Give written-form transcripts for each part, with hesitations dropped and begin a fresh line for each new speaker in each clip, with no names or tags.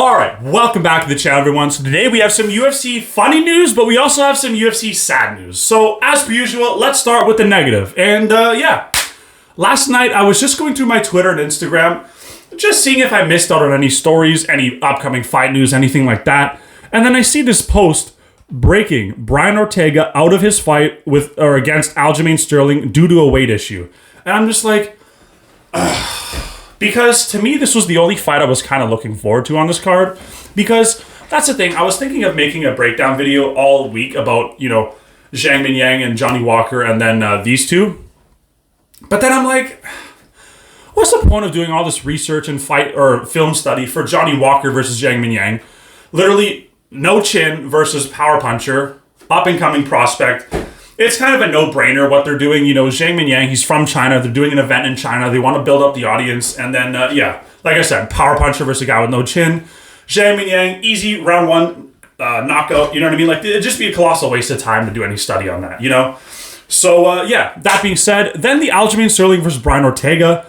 Alright, welcome back to the channel, everyone. So today we have some UFC funny news, but we also have some UFC sad news. So, as per usual, let's start with the negative. And, last night I was just going through my Twitter and Instagram, just seeing if I missed out on any stories, any upcoming fight news, anything like that. And then I see this post breaking Brian Ortega out of his fight against Aljamain Sterling due to a weight issue. And I'm just like, because to me, this was the only fight I was kind of looking forward to on this card. Because that's the thing, I was thinking of making a breakdown video all week about, Zhang Mingyang and Johnny Walker and then these two. But then I'm like, what's the point of doing all this research and fight or film study for Johnny Walker versus Zhang Mingyang? Literally, no chin versus power puncher, up-and-coming prospect. It's kind of a no-brainer what they're doing. Zhang Mingyang, he's from China. They're doing an event in China. They want to build up the audience. And then, like I said, power puncher versus a guy with no chin. Zhang Mingyang, easy round one knockout. You know what I mean? Like, it'd just be a colossal waste of time to do any study on that, So, that being said, then the Aljamain Sterling versus Brian Ortega.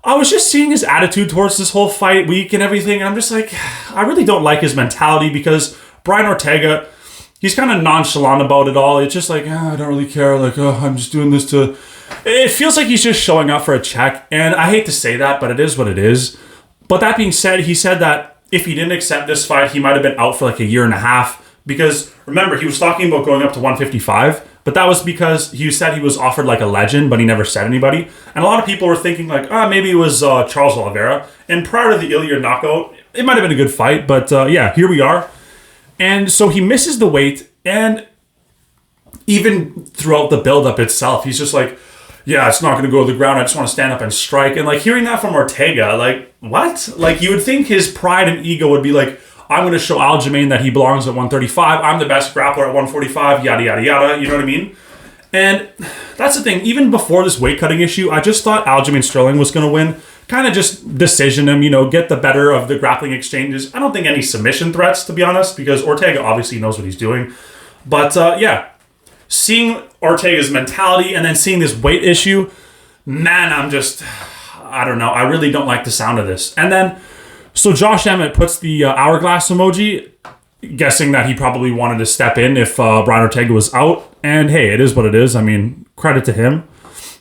I was just seeing his attitude towards this whole fight week and everything. And I'm just like, I really don't like his mentality because Brian Ortega, he's kind of nonchalant about it all. It's just like, I don't really care. Like, I'm just doing this to... It feels like he's just showing up for a check. And I hate to say that, but it is what it is. But that being said, he said that if he didn't accept this fight, he might have been out for like a year and a half. Because, remember, he was talking about going up to 155. But that was because he said he was offered like a legend, but he never said anybody. And a lot of people were thinking like, maybe it was Charles Oliveira. And prior to the Ilya knockout, it might have been a good fight. But here we are. And so he misses the weight, and even throughout the build-up itself, he's just like, it's not going to go to the ground. I just want to stand up and strike. And like hearing that from Ortega, like, what? Like you would think his pride and ego would be like, I'm going to show Aljamain that he belongs at 135. I'm the best grappler at 145, yada, yada, yada. You know what I mean? And that's the thing. Even before this weight cutting issue, I just thought Aljamain Sterling was going to win. Kind of just decision him, get the better of the grappling exchanges. I don't think any submission threats, to be honest, because Ortega obviously knows what he's doing. But, seeing Ortega's mentality and then seeing this weight issue, man, I don't know. I really don't like the sound of this. And then, so Josh Emmett puts the hourglass emoji, guessing that he probably wanted to step in if Brian Ortega was out. And hey, it is what it is. I mean, credit to him.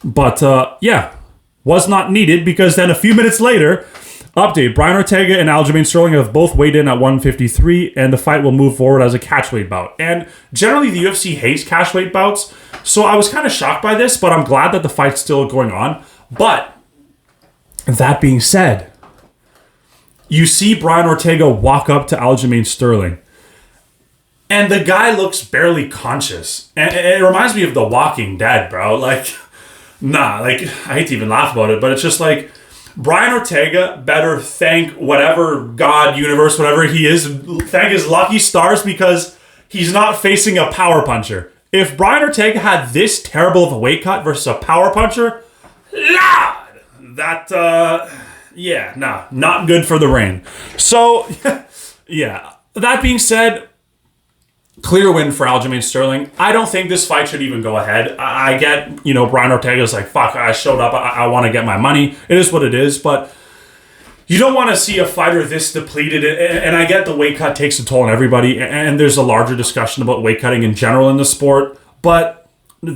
But, was not needed because then a few minutes later, update, Brian Ortega and Aljamain Sterling have both weighed in at 153 and the fight will move forward as a catchweight bout. And generally the UFC hates catchweight bouts, so I was kind of shocked by this, but I'm glad that the fight's still going on. But that being said, you see Brian Ortega walk up to Aljamain Sterling and the guy looks barely conscious. And it reminds me of The Walking Dead, bro. Like, I hate to even laugh about it, but it's just like, Brian Ortega better thank whatever God, universe, whatever he is, thank his lucky stars because he's not facing a power puncher. If Brian Ortega had this terrible of a weight cut versus a power puncher, not good for the reign. So, that being said, clear win for Aljamain Sterling. I don't think this fight should even go ahead. I get, Brian Ortega's like, fuck, I showed up. I want to get my money. It is what it is. But you don't want to see a fighter this depleted. And I get the weight cut takes a toll on everybody. And there's a larger discussion about weight cutting in general in the sport. But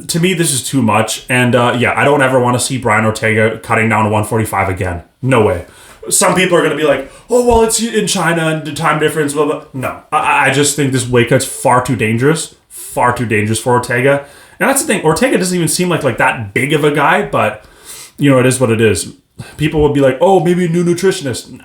to me, this is too much. And I don't ever want to see Brian Ortega cutting down to 145 again. No way. Some people are going to be like, oh, well, it's in China and the time difference, blah, blah. No, I just think this weight cut's far too dangerous for Ortega. And that's the thing. Ortega doesn't even seem like that big of a guy, but, it is what it is. People would be like, oh, maybe a new nutritionist.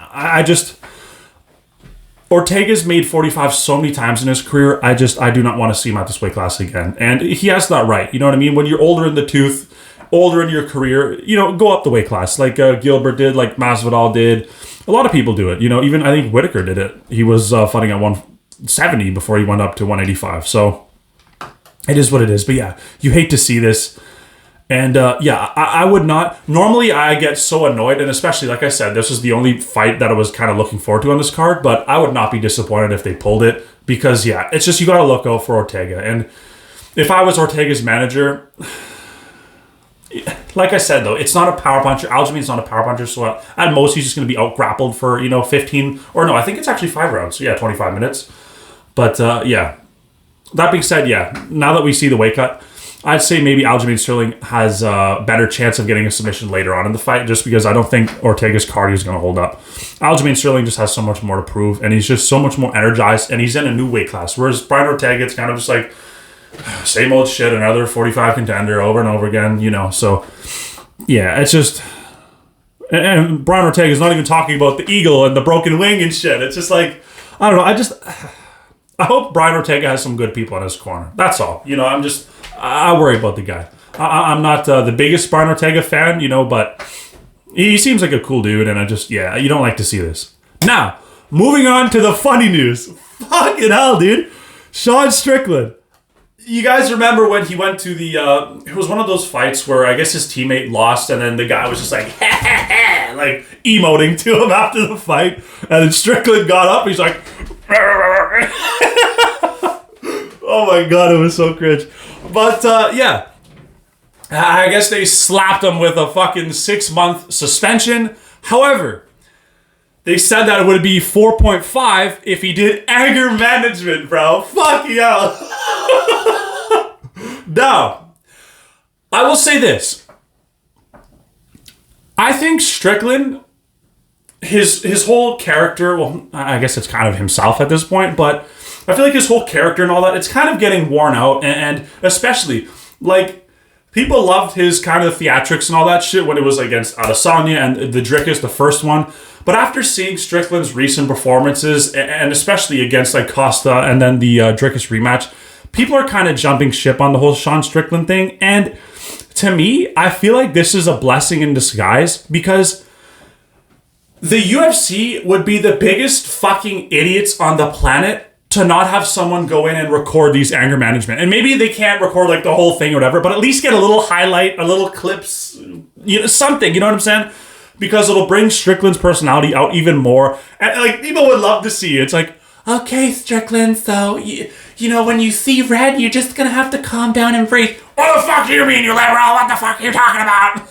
Ortega's made 45 so many times in his career, I do not want to see him at this weight class again. And he has that right. You know what I mean? When you're older in the tooth, older in your career, go up the weight class like Gilbert did, like Masvidal did. A lot of people do it. Even I think Whittaker did it. He was fighting at 170 before he went up to 185. So it is what it is. But you hate to see this. And I would not. Normally I get so annoyed, and especially, like I said, this was the only fight that I was kind of looking forward to on this card, but I would not be disappointed if they pulled it because, it's just you got to look out for Ortega. And if I was Ortega's manager, like I said, though, it's not a power puncher. Aljamain's not a power puncher, so at most he's just going to be out-grappled for, 15, or no, I think it's actually 5 rounds. So, yeah, 25 minutes. But, yeah. That being said, yeah, now that we see the weight cut, I'd say maybe Aljamain Sterling has a better chance of getting a submission later on in the fight, just because I don't think Ortega's cardio is going to hold up. Aljamain Sterling just has so much more to prove, and he's just so much more energized, and he's in a new weight class. Whereas Brian Ortega, it's kind of just like, same old shit, another 45 contender over and over again, So, yeah, it's just... And Brian Ortega is not even talking about the eagle and the broken wing and shit. It's just like, I don't know, I hope Brian Ortega has some good people in his corner. That's all. I worry about the guy. I'm not the biggest Brian Ortega fan, but he seems like a cool dude, and you don't like to see this. Now, moving on to the funny news. Fucking hell, dude. Sean Strickland. You guys remember when he went to the, it was one of those fights where I guess his teammate lost, and then the guy was just like, like emoting to him after the fight, and then Strickland got up, he's like, oh my god, it was so cringe. But, yeah, I guess they slapped him with a fucking 6-month suspension. However, they said that it would be 4.5 if he did anger management, bro. Fuck yeah. Now, I will say this. I think Strickland, his whole character, well, I guess it's kind of himself at this point, but I feel like his whole character and all that, it's kind of getting worn out, and especially, like, people loved his kind of theatrics and all that shit when it was against Adesanya and the Drickus, the first one. But after seeing Strickland's recent performances, and especially against like Costa and then the Drickus rematch, people are kind of jumping ship on the whole Sean Strickland thing. And to me, I feel like this is a blessing in disguise, because the UFC would be the biggest fucking idiots on the planet to not have someone go in and record these anger management. And maybe they can't record like the whole thing or whatever, but at least get a little highlight, a little clips, something, you know what I'm saying? Because it'll bring Strickland's personality out even more. And like, people would love to see it. It's like, okay, Strickland, so, when you see red, you're just gonna have to calm down and breathe. What the fuck do you mean, you liberal? What the fuck are you talking about?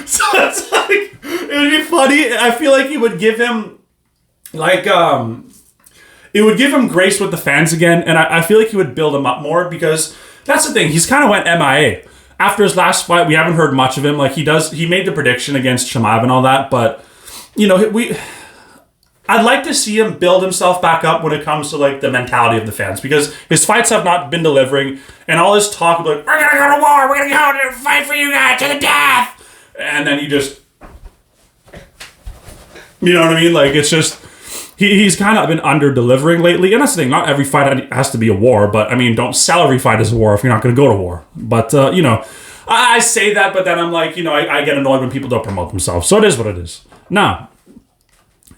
So it's like, it would be funny. I feel like it would give him, like, it would give him grace with the fans again, and I feel like he would build him up more, because that's the thing. He's kind of went MIA. After his last fight, we haven't heard much of him. Like, he made the prediction against Chimaev and all that, but, I'd like to see him build himself back up when it comes to, like, the mentality of the fans, because his fights have not been delivering, and all his talk of, like, we're gonna go to war, we're gonna go out and fight for you guys to the death, and then he just, you know what I mean? Like, it's just, he's kind of been under-delivering lately. And that's the thing. Not every fight has to be a war. But, I mean, don't sell every fight as a war if you're not going to go to war. But, I say that, but then I'm like, I get annoyed when people don't promote themselves. So it is what it is. Now,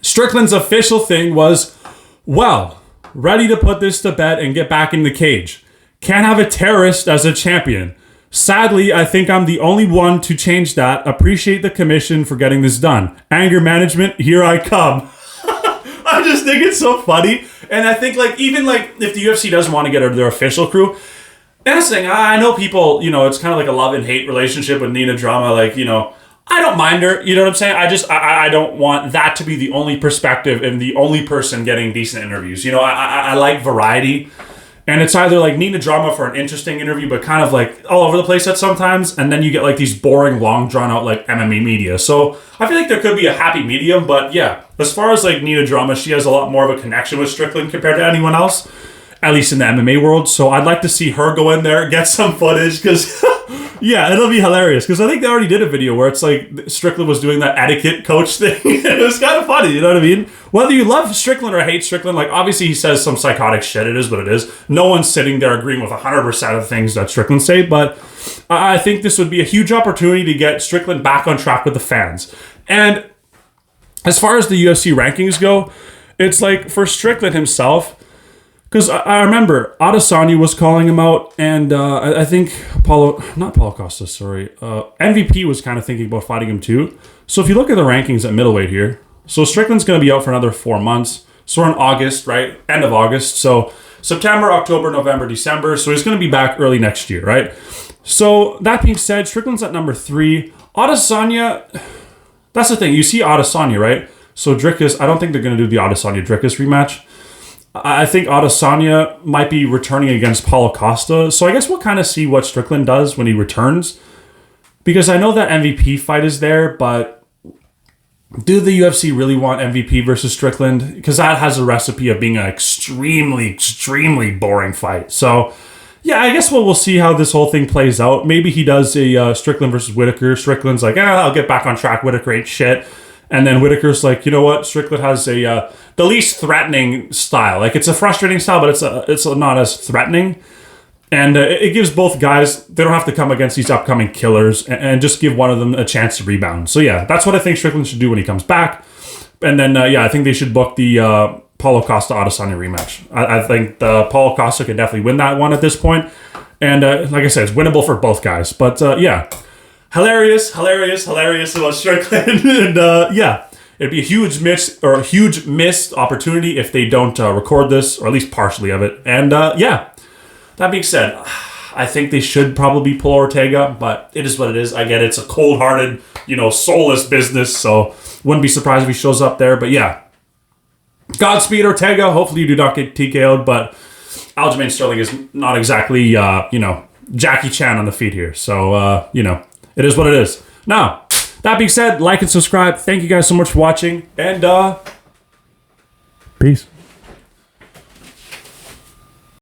Strickland's official thing was, well, ready to put this to bed and get back in the cage. Can't have a terrorist as a champion. Sadly, I think I'm the only one to change that. Appreciate the commission for getting this done. Anger management, here I come. I just think it's so funny. And I think, like, even, like, if the UFC doesn't want to get their official crew, and that's the thing, I know people, it's kind of like a love and hate relationship with Nina Drama. Like, I don't mind her. You know what I'm saying? I don't want that to be the only perspective and the only person getting decent interviews. I like variety. And it's either like Nina Drama for an interesting interview, but kind of like all over the place at sometimes. And then you get like these boring, long drawn out like MMA media. So I feel like there could be a happy medium. But yeah, as far as like Nina Drama, she has a lot more of a connection with Strickland compared to anyone else, at least in the MMA world. So I'd like to see her go in there, get some footage, because yeah, it'll be hilarious. Because I think they already did a video where it's like Strickland was doing that etiquette coach thing. It was kind of funny, you know what I mean? Whether you love Strickland or hate Strickland, like obviously he says some psychotic shit. It is what it is. No one's sitting there agreeing with 100% of things that Strickland say, but I think this would be a huge opportunity to get Strickland back on track with the fans. And as far as the UFC rankings go, it's like for Strickland himself, because I remember Adesanya was calling him out, and I think Paulo Costa, MVP was kind of thinking about fighting him too. So if you look at the rankings at middleweight here, so Strickland's going to be out for another 4 months. So we're in August, right? End of August. So September, October, November, December. So he's going to be back early next year, right? So that being said, Strickland's at number 3. Adesanya, that's the thing. You see Adesanya, right? So Dricus, I don't think they're going to do the Adesanya-Dricus rematch. I think Adesanya might be returning against Paulo Costa. So I guess we'll kind of see what Strickland does when he returns. Because I know that MVP fight is there, but do the UFC really want MVP versus Strickland? Because that has a recipe of being an extremely, extremely boring fight. So yeah, I guess we'll see how this whole thing plays out. Maybe he does a Strickland versus Whittaker. Strickland's like, I'll get back on track. Whittaker ain't shit. And then Whittaker's like, you know what? Strickland has the least threatening style. Like, it's a frustrating style, but it's not as threatening. And it gives both guys, they don't have to come against these upcoming killers and just give one of them a chance to rebound. So yeah, that's what I think Strickland should do when he comes back. And then, I think they should book the Paulo Costa Adesanya rematch. I think the Paulo Costa could definitely win that one at this point. And like I said, it's winnable for both guys. But yeah. Hilarious about Strickland. And it'd be a huge missed opportunity if they don't record this, or at least partially of it. And that being said, I think they should probably pull Ortega, but it is what it is. I get it. It's a cold-hearted, soulless business, so wouldn't be surprised if he shows up there. But yeah, Godspeed Ortega. Hopefully you do not get TKO'd, but Aljamain Sterling is not exactly, Jackie Chan on the feet here. So, it is what it is. Now, that being said, like and subscribe. Thank you guys so much for watching, and peace.